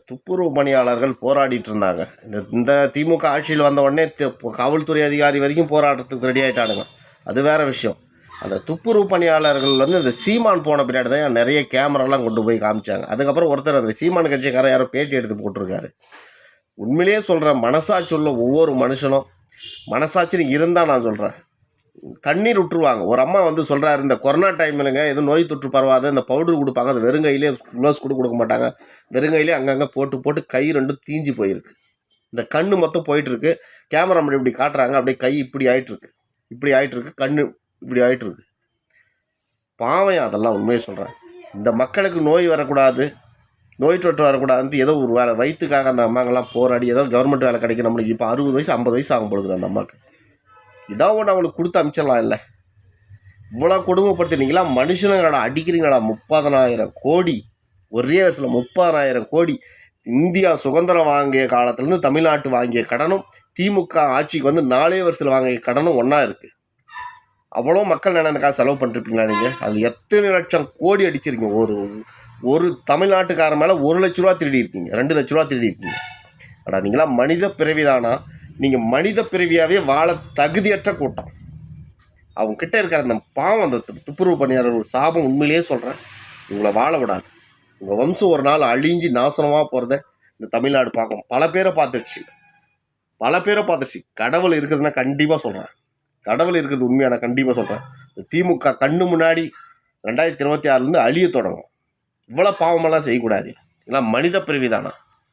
துப்புரவு பணியாளர்கள் போராடிட்டு இருந்தாங்க. இந்த திமுக ஆட்சியில் வந்த உடனே காவல்துறை அதிகாரி வரைக்கும் போராட்டத்துக்கு ரெடி ஆகிட்டானுங்க. அது வேறு விஷயம். அந்த துப்புரவு பணியாளர்கள் வந்து இந்த சீமான் போன பின்னாடி தான் நிறைய கேமராலாம் கொண்டு போய் காமிச்சாங்க. அதுக்கப்புறம் ஒருத்தர் அந்த சீமான் கட்சிக்காரர் யாரோ பேட்டி எடுத்து போட்டிருக்காரு. உண்மையிலேயே சொல்கிறேன், மனசாட்சி உள்ள ஒவ்வொரு மனுஷனும் மனசாட்சின்னு இருந்தால் நான் சொல்கிறேன், கண்ணீர் விட்டுருவாங்க. ஒரு அம்மா வந்து சொல்கிறாரு, இந்த கொரோனா டைமில்ங்க எதுவும் நோய் தொற்று பரவாத இந்த பவுட்ரு கொடுப்பாங்க, அது வெறுங்கையிலே க்ளோஸ் கூட கொடுக்க மாட்டாங்க, வெறுங்கையிலே அங்கங்கே போட்டு கை ரெண்டும் தீஞ்சு போயிருக்கு, இந்த கண் மொத்தம் போயிட்டுருக்கு, கேமரா மட்டும் இப்படி காட்டுறாங்க, அப்படியே கை இப்படி ஆகிட்டுருக்கு, கண் இப்படி ஆகிட்டுருக்கு. பாவம் அதெல்லாம் உண்மையை சொல்கிறேன். இந்த மக்களுக்கு நோய் வரக்கூடாது, நோய் தொற்று வரக்கூடாதுன்ட்டு ஏதோ ஒரு வேலை வயிற்றுக்காக அந்த அம்மாங்கெல்லாம் போராடி ஏதோ கவர்மெண்ட் வேலை கிடைக்கும். நம்மளுக்கு இப்போ 60 வயசு 50 வயசு ஆகும் பொழுது அந்த அம்மாவுக்கு இதாக ஒன்று அவங்களுக்கு கொடுத்து அமிச்சிடலாம். இல்லை இவ்வளோ கொடுமைப்படுத்தினீங்களா? மனுஷனுங்களா அடிக்கிறீங்களா? 30,000 கோடி ஒரே வருஷத்தில் 30,000 கோடி. இந்தியா சுதந்திரம் வாங்கிய காலத்துலேருந்து தமிழ்நாட்டு வாங்கிய கடனும் திமுக ஆட்சிக்கு வந்து 4 வருஷத்தில் வாங்கிய கடனும் ஒன்றா இருக்குது. அவ்வளோ மக்கள் நலனுக்காக செலவு பண்ணிருப்பீங்களா நீங்கள்? அது எத்தனை லட்சம் கோடி அடிச்சிருக்கீங்க. ஒரு தமிழ்நாட்டுக்காரன் மேலே 1 லட்ச ரூபா திருடி இருக்கீங்க, 2 லட்ச ரூபா திருடி இருக்கீங்க. ஆனால் நீங்களாம் மனித பிறவிதானா? நீங்கள் மனித பிறவியாகவே வாழ தகுதியற்ற கூட்டம். அவங்கக்கிட்ட இருக்கிற அந்த பாவம், அந்த துப்புரவு பணியாளர் ஒரு சாபம். உண்மையிலேயே சொல்கிறேன், உங்களை வாழ விடாது. உங்கள் வம்சம் ஒரு நாள் அழிஞ்சு நாசனமாக போகிறத இந்த தமிழ்நாடு பார்க்கும். பல பேரை பார்த்துடுச்சு. கடவுள் இருக்கிறதுனா கண்டிப்பாக சொல்கிறேன், கடவுள் இருக்கிறது உண்மையான கண்டிப்பாக சொல்கிறேன். திமுக கண்ணு முன்னாடி 2026 அழிய தொடங்கும். இவ்வளோ பாவமெல்லாம் செய்யக்கூடாது. இதெல்லாம் மனித பிறவிதானா?